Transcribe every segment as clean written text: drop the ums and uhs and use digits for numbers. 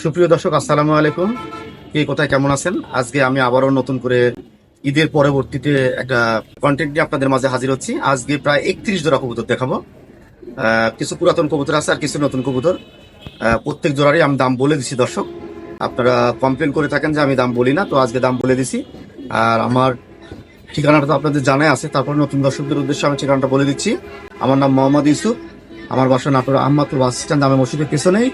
সুপ্রিয় দর্শক, আসসালামু আলাইকুম। কে কোথায় কেমন আছেন? আজকে আমি আবারও নতুন করে ঈদের পরবর্তীতে একটা কন্টেন্ট নিয়ে আপনাদের মাঝে হাজির হচ্ছি। আজকে প্রায় 31 জোড়া কবুতর দেখাবো। কিছু পুরাতন কবুতর আছে আর কিছু নতুন কবুতর। প্রত্যেক জোড়ারই আমি দাম বলে দিছি দর্শক। আপনারা কমপ্লেন করে থাকেন যে আমি দাম বলি না, তো আজকে দাম বলে দিছি। আর আমার ঠিকানাটা তো আপনাদের জানাই আছে, তারপর নতুন দর্শকদের উদ্দেশ্যে আমি ঠিকানাটা বলে দিচ্ছি। আমার নাম মোহাম্মদ ইউসুফ। আমার বাসা নাটোর আহমদপুর বাস স্ট্যান্ড, জামে মসজিদের পেছনেই।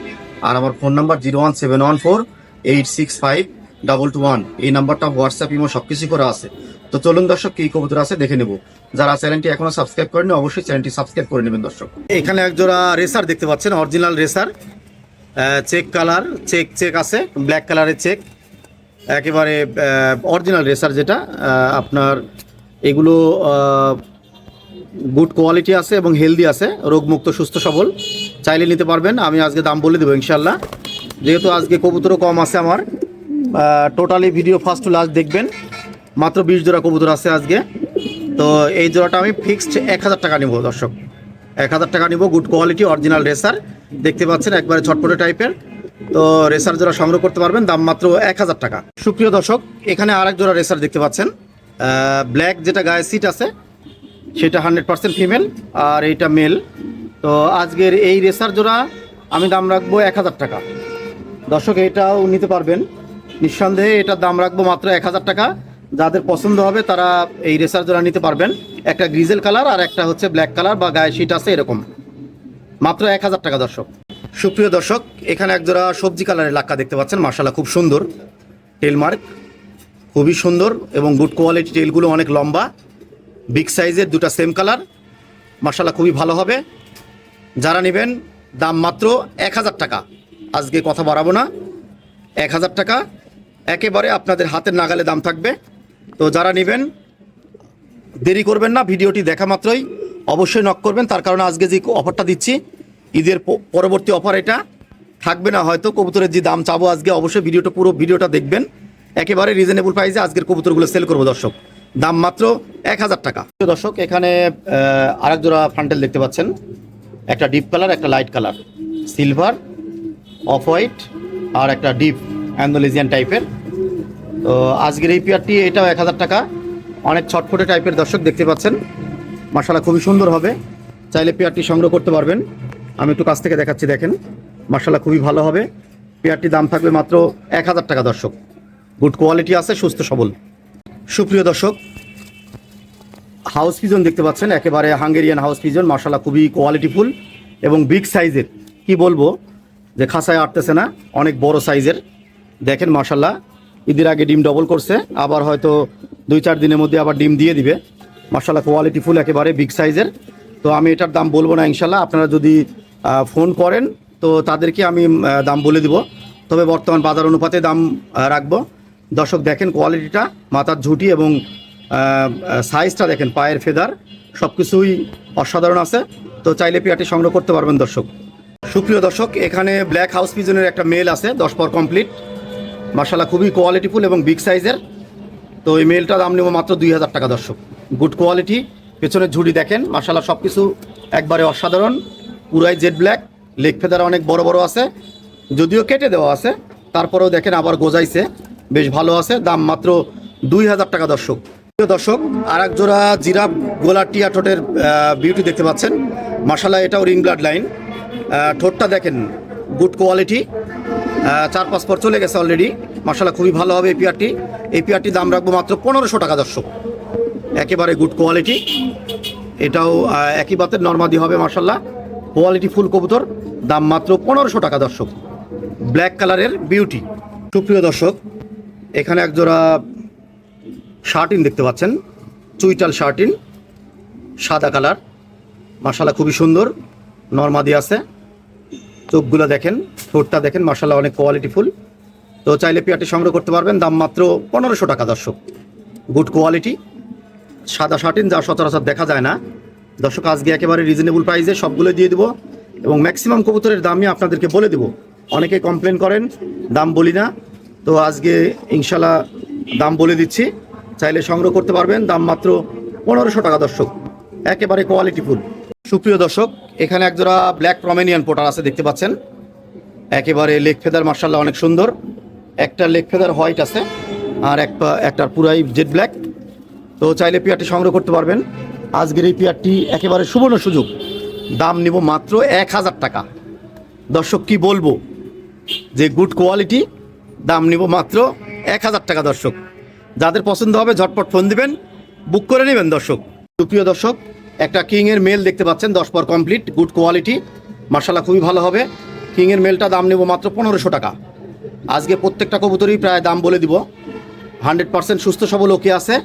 আর আমার ফোন নাম্বার 01714865221। এই নাম্বারটা হোয়াটসঅ্যাপ, ইমো সবকিছু করা আছে। তো চলুন দর্শক, কি কবুতর আছে দেখে নেব। যারা চ্যানেলটি এখনো সাবস্ক্রাইব করেনি অবশ্যই চ্যানেলটি সাবস্ক্রাইব করে নেবেন দর্শক। এখানে একজোড়া রেসার দেখতে পাচ্ছেন, original racer. Check colour, check আছে, ব্ল্যাক কালারের চেক, একেবারে অরিজিনাল রেসার যেটা আপনার। এগুলো গুড কোয়ালিটি আছে এবং হেলদি আছে, রোগমুক্ত সুস্থ সবল, চাইলে নিতে পারবেন। আমি আজকে দাম বলে দেবো ইনশাল্লাহ। যেহেতু আজকে কবুতরও কম আছে আমার, totally video first to last দেখবেন। মাত্র 20 জোড়া কবুতর আছে আজকে। তো এই জোড়াটা আমি ফিক্সড 1000 টাকা নিব দর্শক, 1000 টাকা নিব। গুড কোয়ালিটি অরিজিনাল রেসার দেখতে পাচ্ছেন, একবারে ছটপটে টাইপের। তো রেসার জোড়া সংগ্রহ করতে পারবেন, দাম মাত্র 1000 টাকা। সুপ্রিয় দর্শক, এখানে আরেক জোড়া রেসার দেখতে পাচ্ছেন, ব্ল্যাক যেটা গায়ে সিট আছে সেটা 100% ফিমেল, আর এইটা মেল। তো আজকের এই রেসার জোড়া আমি দাম রাখবো 1000 টাকা দর্শক। এটাও নিতে পারবেন নিঃসন্দেহে, এটার দাম রাখবো মাত্র 1000 টাকা। যাদের পছন্দ হবে তারা এই রেসার জোড়া নিতে পারবেন। একটা গ্রিজেল কালার আর একটা হচ্ছে ব্ল্যাক কালার বা গায়ে শিট আছে এরকম, মাত্র 1000 টাকা দর্শক। সুপ্রিয় দর্শক, এখানে একজোড়া সবজি কালারের লাক্কা দেখতে পাচ্ছেন, মার্শাল্লাহ খুব সুন্দর। টেলমার্ক খুবই সুন্দর এবং গুড কোয়ালিটি, টেলগুলো অনেক লম্বা, বিগ সাইজের, দুটা সেম কালার, মার্শাল্লাহ খুবই ভালো হবে। যারা নেবেন দাম মাত্র 1000 টাকা। আজকে কথা বাড়াবো না, 1000 টাকা একেবারে আপনাদের হাতের নাগালে দাম থাকবে। তো যারা নেবেন দেরি করবেন না, ভিডিওটি দেখা মাত্রই অবশ্যই নক করবেন। তার কারণে আজকে যে অফারটা দিচ্ছি, ঈদের পরবর্তী অফার এটা থাকবে না হয়তো। কবুতরের যে দাম চাবো আজকে, অবশ্যই পুরো ভিডিওটা দেখবেন। একেবারে রিজনেবল প্রাইসে আজকের কবুতরগুলো সেল করবো দর্শক, দাম মাত্র 1000 টাকা। দর্শক, এখানে আরেক জোড়া ফান্টেল দেখতে পাচ্ছেন, একটা ডিপ কালার, একটা light colour, silver, off white আর একটা ডিপ অ্যান্ডোলেজিয়ান টাইপের। তো আজকের এই পেয়ারটি এটাও 1000 টাকা। অনেক ছটফটে টাইপের দর্শক দেখতে পাচ্ছেন, মার্শাল্লাহ খুবই সুন্দর হবে। চাইলে পেয়ারটি সংগ্রহ করতে পারবেন। আমি একটু কাছ থেকে দেখাচ্ছি, দেখেন মার্শাল্লাহ খুবই ভালো হবে। পেয়ারটির দাম থাকবে মাত্র 1000 টাকা দর্শক। গুড কোয়ালিটি আছে, সুস্থ সবল। সুপ্রিয় দর্শক, হাউস পিজন দেখতে পাচ্ছেন, একেবারে হাঙ্গেরিয়ান হাউস পিজন, মার্শাল্লাহ খুবই কোয়ালিটিফুল এবং বিগ সাইজের। কি বলবো যে খাসায় আটতেছে না, অনেক বড় সাইজের। দেখেন মার্শাল্লাহ, ঈদের আগে ডিম ডবল করছে, আবার হয়তো 2-4 দিনের মধ্যে আবার ডিম দিয়ে দিবে। মার্শাল্লাহ কোয়ালিটিফুল, একেবারে বিগ সাইজের। তো আমি এটার দাম বলবো না ইনশাল্লাহ, আপনারা যদি ফোন করেন তো তাদেরকে আমি দাম বলে দিব। তবে বর্তমান বাজার অনুপাতে দাম রাখবো দর্শক। দেখেন কোয়ালিটিটা, মাথার ঝুঁটি এবং সাইজটা দেখেন, পায়ের ফেদার সব কিছুই অসাধারণ আছে। তো চাইলে পেয়ারটি সংগ্রহ করতে পারবেন দর্শক। সুপ্রিয় দর্শক, এখানে ব্ল্যাক হাউস পিজনের একটা মেল আছে, 10 পর কমপ্লিট, মার্শাল্লাহ খুবই কোয়ালিটিফুল এবং বিগ সাইজের। তো এই মেলটার দাম নেব মাত্র 2000 টাকা দর্শক। গুড কোয়ালিটি, পেছনের ঝুড়ি দেখেন, মার্শাল্লাহ সব কিছু একবারে অসাধারণ, পুরাই জেড ব্ল্যাক, লেগ ফেদার অনেক বড় বড় আছে, যদিও কেটে দেওয়া আছে, তারপরেও দেখেন আবার গোজাইছে, বেশ ভালো আছে। দাম মাত্র 2000 টাকা দর্শক। দর্শক, আর এক জোড়া জিরাফ গোলা টিয়া ঠোঁটের বিউটি দেখতে পাচ্ছেন, মার্শাল্লাহ এটাও রিং ব্লাড লাইন। ঠোঁটটা দেখেন গুড কোয়ালিটি, 4-5 পর চলে গেছে অলরেডি, মার্শাল্লাহ খুবই ভালো হবে এই পেয়ারটি। এই পেয়ারটির দাম রাখবো মাত্র 1500 টাকা দর্শক। একেবারে গুড কোয়ালিটি, এটাও একই বাতের নর্মাদি হবে, মার্শাল্লাহ কোয়ালিটি ফুল কবুতর, দাম মাত্র 1500 টাকা দর্শক। ব্ল্যাক কালারের বিউটি। সুপ্রিয় দর্শক, এখানে একজোড়া শার্টিন দেখতে পাচ্ছেন, চুইটাল শার্টিন, সাদা কালার, মার্শাল্লাহ খুবই সুন্দর, নর্মাদি আছে। চোখগুলো দেখেন, ঠোঁটটা দেখেন, মার্শাল্লাহ অনেক কোয়ালিটিফুল। তো চাইলে পেয়ারটি সংগ্রহ করতে পারবেন, দাম মাত্র 1500 টাকা দর্শক। গুড কোয়ালিটি সাদা শার্টিন, যা সচরাচর দেখা যায় না দর্শক। আজকে একেবারে রিজনেবল প্রাইসে সবগুলো দিয়ে দেবো এবং ম্যাক্সিমাম কবুতরের দামই আপনাদেরকে বলে দেবো। অনেকে কমপ্লেন করেন দাম বলি না, তো আজকে ইনশাল্লাহ দাম বলে দিচ্ছি, চাইলে সংগ্রহ করতে পারবেন, দাম মাত্র 1500 টাকা দর্শক। একেবারে কোয়ালিটিফুল। সুপ্রিয় দর্শক, এখানে একজোড়া ব্ল্যাক প্রমেনিয়ান পোটার আছে দেখতে পাচ্ছেন, একেবারে লেগ ফেদার মার্শাল্লাহ অনেক সুন্দর। একটা লেগ ফেদার হোয়াইট আছে আর একটার পুরাই জেড ব্ল্যাক। তো চাইলে পেয়ারটি সংগ্রহ করতে পারবেন। আজকের এই পেয়ারটি একেবারে সুবর্ণ সুযোগ, দাম নিব মাত্র 1000 টাকা। দর্শক কি বলবো যে গুড কোয়ালিটি, দাম নিব মাত্র 1000 টাকা। দর্শক যাদের পছন্দ হবে ঝটপট ফোন দিবেন, বুক করে নেবেন। দর্শক সুপ্রিয় দর্শক, একটা কিংয়ের মেল দেখতে পাচ্ছেন, 10 পর কমপ্লিট, গুড কোয়ালিটি মার্শাল্লাহ খুবই ভালো হবে। কিংয়ের মেলটা দাম নেব মাত্র 1500 টাকা। আজকে প্রত্যেকটা কবুতরই প্রায় দাম বলে দিব, 100% সুস্থ সবল ওকে আছে।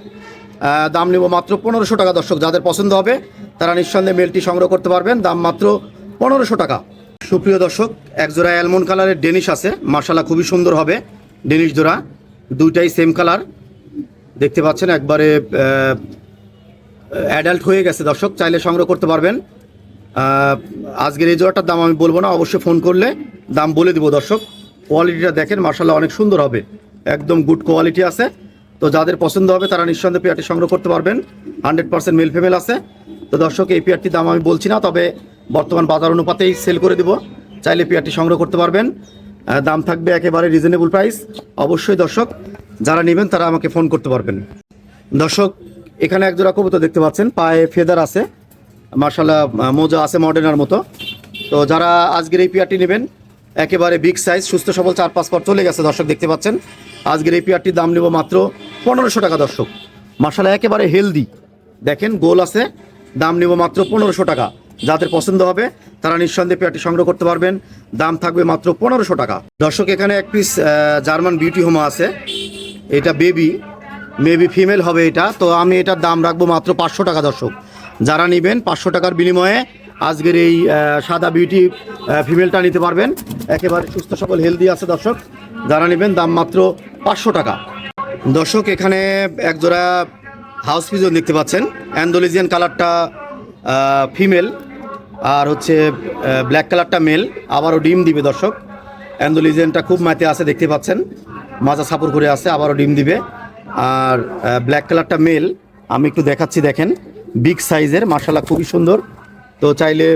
দাম নেব মাত্র 1500 টাকা। দর্শক যাদের পছন্দ হবে তারা নিঃসন্দেহে মেলটি সংগ্রহ করতে পারবেন, দাম মাত্র 1500 টাকা। সুপ্রিয় দর্শক, এক জোড়া অ্যালমন্ড কালারের ডেনিশ আছে, মার্শাল্লাহ খুবই সুন্দর হবে। ডেনিশ জোড়া দুইটাই সেম কালার দেখতে পাচ্ছেন, একবারে অ্যাডাল্ট হয়ে গেছে। দর্শক চাইলে সংগ্রহ করতে পারবেন। আজকের এই জোড়াটার দাম আমি বলবো না, অবশ্যই ফোন করলে দাম বলে দিব। দর্শক কোয়ালিটিটা দেখেন, মার্শাল্লাহ অনেক সুন্দর হবে, একদম গুড কোয়ালিটি আছে। তো যাদের পছন্দ হবে তারা নিঃসন্দেহে পেয়ারটি সংগ্রহ করতে পারবেন, 100% মেল ফিমেল আছে। তো দর্শক এই পেয়ারটির দাম আমি বলছি না, তবে বর্তমান বাজার অনুপাতেই সেল করে দিব, চাইলে পেয়ারটি সংগ্রহ করতে পারবেন। দাম থাকবে একেবারে রিজনেবল প্রাইস। অবশ্যই দর্শক যারা নেবেন তারা আমাকে ফোন করতে পারবেন। দর্শক এখানে এক জোড়া কবুতর দেখতে পাচ্ছেন, পায়ে ফেদার আছে, মার্শাল্লাহ মোজা আছে মডার্নার মতো। তো যারা আজকের এই পেয়ারটি নেবেন, একেবারে বিগ সাইজ, সুস্থ সবল, 4-5 পর চলে গেছে। দর্শক দেখতে পাচ্ছেন আজকের এই পেয়ারটির দাম নেব মাত্র 1500 টাকা। দর্শক মার্শাল্লাহ একেবারে হেলদি, দেখেন গোল আছে, দাম নেব মাত্র 1500 টাকা। যাদের পছন্দ হবে তারা নিঃসন্দেহে পেয়ারটি সংগ্রহ করতে পারবেন, দাম থাকবে মাত্র 1500 টাকা। দর্শক এখানে এক পিস জার্মান বিউটি হোমা আছে, এটা মেবি ফিমেল হবে এটা। তো আমি এটার দাম রাখবো মাত্র 500 টাকা। দর্শক যারা নেবেন 500 টাকার বিনিময়ে আজকের এই সাদা বিউটি ফিমেলটা নিতে পারবেন, একেবারে সুস্থ সবল হেলদি আছে। দর্শক যারা নেবেন দাম মাত্র 500 টাকা। দর্শক এখানে এক জোড়া হাউস পিজন দেখতে পাচ্ছেন, অ্যান্ডোলিজিয়ান কালারটা ফিমেল আর হচ্ছে ব্ল্যাক কালারটা মেল, আবারও ডিম দিবে। দর্শক অ্যান্ডোলিজিয়ানটা খুব মাইতে আছে, দেখতে পাচ্ছেন মাজা সাপোর করে আছে, আবারও ডিম দিবে। আর ব্ল্যাক কালারটা মেল, আমি একটু দেখাচ্ছি, দেখেন বিগ সাইজের, মার্শাল্লাহ খুবই সুন্দর। তো চাইলে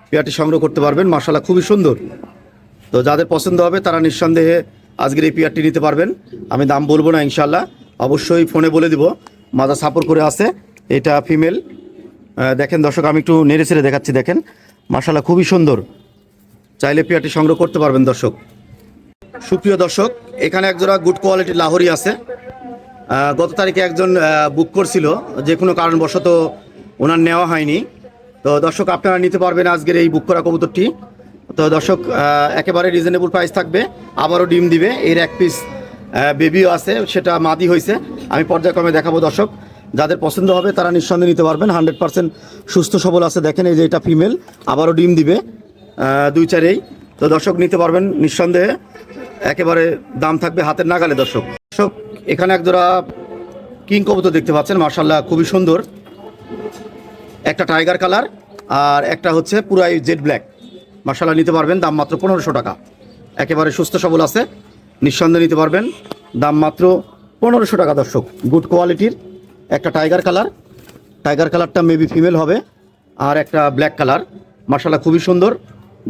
পেয়ারটি সংগ্রহ করতে পারবেন, মার্শাল্লাহ খুবই সুন্দর। তো যাদের পছন্দ হবে তারা নিঃসন্দেহে আজকের এই পেয়ারটি নিতে পারবেন। আমি দাম বলবো না ইনশাল্লাহ, অবশ্যই ফোনে বলে দিব। মাজা সাপোর করে আছে, এটা ফিমেল। দেখেন দর্শক আমি একটু নেড়ে ছেড়ে দেখাচ্ছি, দেখেন মার্শাল্লাহ খুবই সুন্দর, চাইলে পেয়ারটি সংগ্রহ করতে পারবেন। দর্শক সুপ্রিয় দর্শক, এখানে একজোড়া গুড কোয়ালিটির লাহোরি আছে। গত তারিখে একজন বুক করছিল, যে কোনো কারণবশত ওনার নেওয়া হয়নি। তো দর্শক আপনারা নিতে পারবেন আজকের এই বুক করা কবুতরটি। তো দর্শক একেবারে রিজনেবল প্রাইস থাকবে, আবারও ডিম দিবে। এর এক পিস বেবিও আছে, সেটা মাদি হয়েছে, আমি পর্যায়ক্রমে দেখাবো। দর্শক যাদের পছন্দ হবে তারা নিঃসন্দেহে নিতে পারবেন, 100% সুস্থ সবল আছে। দেখেন এই যে এটা ফিমেল, আবারও ডিম দিবে 2-4এই। তো দর্শক নিতে পারবেন নিঃসন্দেহে, একেবারে দাম থাকবে হাতের নাগালে। দর্শক এখানে এক জোড়া কিং কবুতর দেখতে পাচ্ছেন, মার্শাল্লাহ খুবই সুন্দর, একটা টাইগার কালার আর একটা হচ্ছে পুরাই জেড ব্ল্যাক। মার্শাল্লাহ নিতে পারবেন, দাম মাত্র 1500 টাকা। একেবারে সুস্থ সবল আছে, নিঃসন্দেহে নিতে পারবেন, দাম মাত্র 1500 টাকা। দর্শক গুড কোয়ালিটির একটা টাইগার কালারটা মেবি ফিমেল হবে, আর একটা ব্ল্যাক কালার, মার্শাল্লাহ খুবই সুন্দর,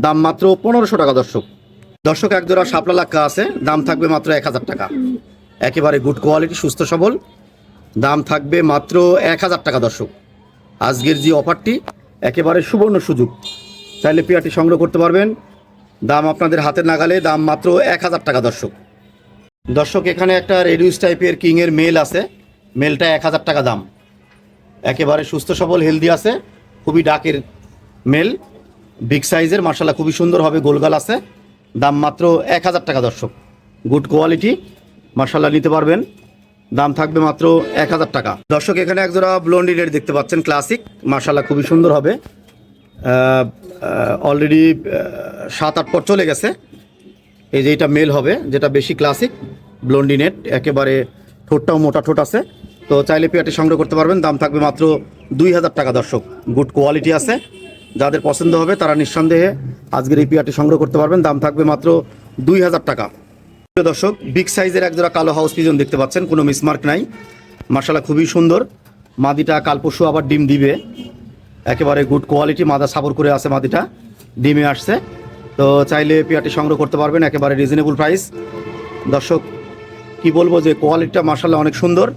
দাম মাত্র 1500 টাকা। দর্শক এক জোড়া শাপলা লাক্কা আছে, দাম থাকবে মাত্র 1000 টাকা। একেবারে গুড কোয়ালিটি, সুস্থ সবল, দাম থাকবে মাত্র 1000 টাকা। দর্শক আজকের যে অফারটি একেবারে সুবর্ণ সুযোগ, চাইলে পেয়ারটি সংগ্রহ করতে পারবেন, দাম আপনাদের হাতের নাগালে, দাম মাত্র 1000 টাকা। দর্শক এখানে একটা রেডিউস টাইপের কিংয়ের মেল আছে, মেলটা 1000 টাকা দাম, একেবারে সুস্থ সবল হেলদি আছে, খুবই ডাকের মেল, বিগ সাইজের, মার্শাল্লাহ খুবই সুন্দর হবে, গোলগাল আছে, দাম মাত্র 1000 টাকা। দর্শক গুড কোয়ালিটি, মার্শাল্লাহ নিতে পারবেন, দাম থাকবে মাত্র 1000 টাকা। দর্শক এখানে একজোড়া ব্লন্ডিনের দেখতে পাচ্ছেন, ক্লাসিক, মার্শাল্লাহ খুবই সুন্দর হবে, অলরেডি 7-8 পর চলে গেছে। এই যে এটা মেল হবে, যেটা বেশি ক্লাসিক ব্লন্ডিনেট, একেবারে ঠোঁটটাও মোটা ঠোঁট আছে। তো চাইলে পেয়ারটি সংগ্রহ করতে পারবেন, দাম থাকবে মাত্র 2000 টাকা। দর্শক গুড কোয়ালিটি আছে, যাদের পছন্দ হবে তারা নিঃসন্দেহে আজকের এই পেয়ারটি সংগ্রহ করতে পারবেন, দাম থাকবে মাত্র 2000 টাকা। দর্শক বিগ সাইজের একজোড়া কালো হাউস পিজন দেখতে পাচ্ছেন, কোনো মিসমার্ক নাই, মার্শাল্লাহ খুবই সুন্দর, মাদিটা কাল পরশু আবার ডিম দিবে, একেবারে গুড কোয়ালিটি, মাদা সাবর করে আছে, মাদিটা ডিমে আসছে। তো তো চাইলে পেয়ারটি সংগ্রহ করতে পারবেন, একেবারে রিজনেবল প্রাইস। দর্শক কি বলবো যে কোয়ালিটিটা মাশাআল্লাহ অনেক সুন্দর।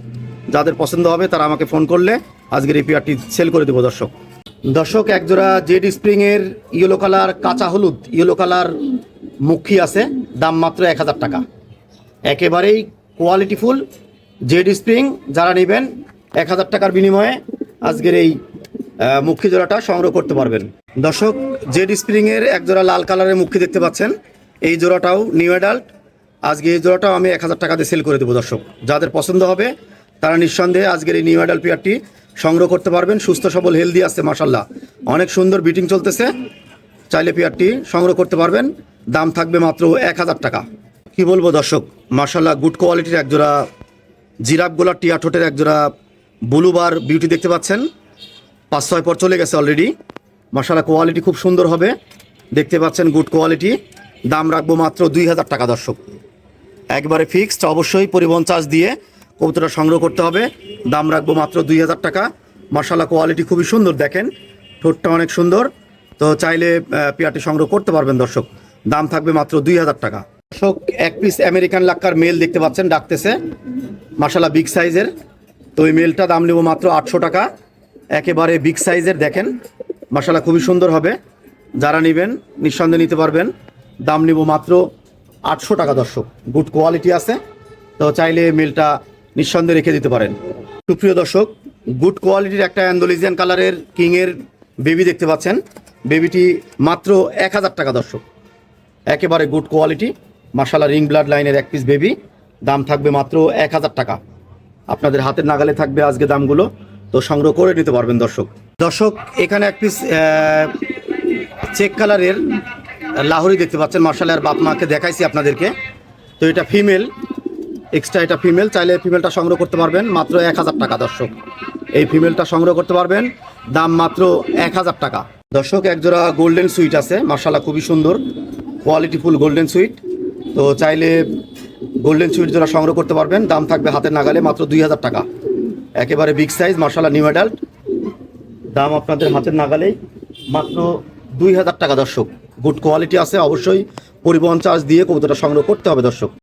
যাদের পছন্দ হবে তারা আমাকে ফোন করলে আজকের এই পেয়ারটি সেল করে দেবো। দর্শক একজোড়া জেড স্প্রিংয়ের ইয়েলো কালার, কাঁচা হলুদ ইয়েলো কালার মুখী আছে, দাম মাত্র 1000 টাকা। একেবারেই কোয়ালিটিফুল জেড স্প্রিং, যারা নেবেন 1000 টাকার বিনিময়ে আজকের এই মুখী জোড়াটা সংগ্রহ করতে পারবেন। দর্শক জেড স্প্রিংয়ের একজোড়া লাল কালারের মুখী দেখতে পাচ্ছেন, এই জোড়াটাও নিউ অ্যাডাল্ট। আজকে এই জোড়াটাও আমি 1000 টাকা দিয়ে সেল করে দেবো। দর্শক যাদের পছন্দ হবে তারা নিঃসন্দেহে আজকের এই নিউ অ্যাডাল্ট পেয়ারটি সংগ্রহ করতে পারবেন। সুস্থ সবল হেলদি আছে মাশাআল্লাহ, অনেক সুন্দর বিটিং চলতেছে। চাইলে পেয়ারটি সংগ্রহ করতে পারবেন, দাম থাকবে মাত্র 1000 টাকা। কি বলবো দর্শক, মাশাআল্লাহ গুড কোয়ালিটির একজোড়া জিরাফ গোলার টিয়া ঠোঁটের একজোড়া ব্লুবার বিউটি দেখতে পাচ্ছেন। 5-6 পর চলে গেছে অলরেডি। মাশাআল্লাহ কোয়ালিটি খুব সুন্দর হবে, দেখতে পাচ্ছেন গুড কোয়ালিটি। দাম রাখবো মাত্র 2000 টাকা। দর্শক একবারে ফিক্সড, অবশ্যই পরিবহন চার্জ দিয়ে কবুতরটা সংগ্রহ করতে হবে। দাম রাখবো মাত্র 2000 টাকা। মাশাআল্লাহ কোয়ালিটি খুবই সুন্দর, দেখেন ঠোঁটটা অনেক সুন্দর। তো চাইলে পেয়ারটি সংগ্রহ করতে পারবেন। দর্শক দাম থাকবে মাত্র 2000 টাকা। দর্শক এক পিস আমেরিকান লাক্কার মেল দেখতে পাচ্ছেন, ডাকতেছে মাশাআল্লাহ বিগ সাইজের। তো এই মেলটা দাম নেব মাত্র 800 টাকা। একেবারে বিগ সাইজের, দেখেন মাশাআল্লাহ খুবই সুন্দর হবে। যারা নেবেন নিঃসন্দেহে নিতে পারবেন, দাম নেব মাত্র 800 টাকা। দর্শক গুড কোয়ালিটি আছে, তো চাইলে মেলটা নিঃসন্দেহে রেখে দিতে পারেন। সুপ্রিয় দর্শক গুড কোয়ালিটির একটা অ্যান্ডোলিজিয়ান কালারের কিংয়ের বেবি দেখতে পাচ্ছেন, বেবিটি মাত্র 1000 টাকা। দর্শক একেবারে গুড কোয়ালিটি মাশাআল্লাহ রিং ব্লাড লাইনের এক পিস বেবি, দাম থাকবে মাত্র 1000 টাকা। আপনাদের হাতের নাগালে থাকবে আজকে দামগুলো, তো সংগ্রহ করে নিতে পারবেন। দর্শক এখানে এক পিস চেক কালারের লাহোরি দেখতে পাচ্ছেন মাশাআল্লাহ, আর বাপ মাকে দেখাইছি আপনাদেরকে। তো এটা ফিমেল, এক্সট্রা এটা ফিমেল, চাইলে ফিমেলটা সংগ্রহ করতে পারবেন মাত্র 1000 টাকা। দর্শক এই ফিমেলটা সংগ্রহ করতে পারবেন, দাম মাত্র 1000 টাকা। দর্শক একজোড়া গোল্ডেন সুইট আছে মাশাআল্লাহ, খুবই সুন্দর কোয়ালিটিফুল গোল্ডেন সুইট। তো চাইলে গোল্ডেন সুইট জোড়া সংগ্রহ করতে পারবেন, দাম থাকবে হাতের নাগালে মাত্র 2000 টাকা। একেবারে বিগ সাইজ মাশাআল্লাহ নিউ অ্যাডাল্ট, দাম আপনাদের হাতের নাগালেই মাত্র 2000 টাকা। দর্শক গুড কোয়ালিটি আছে, অবশ্যই পরিবহন চার্জ দিয়ে কবুতরটা সংগ্রহ করতে হবে। দর্শক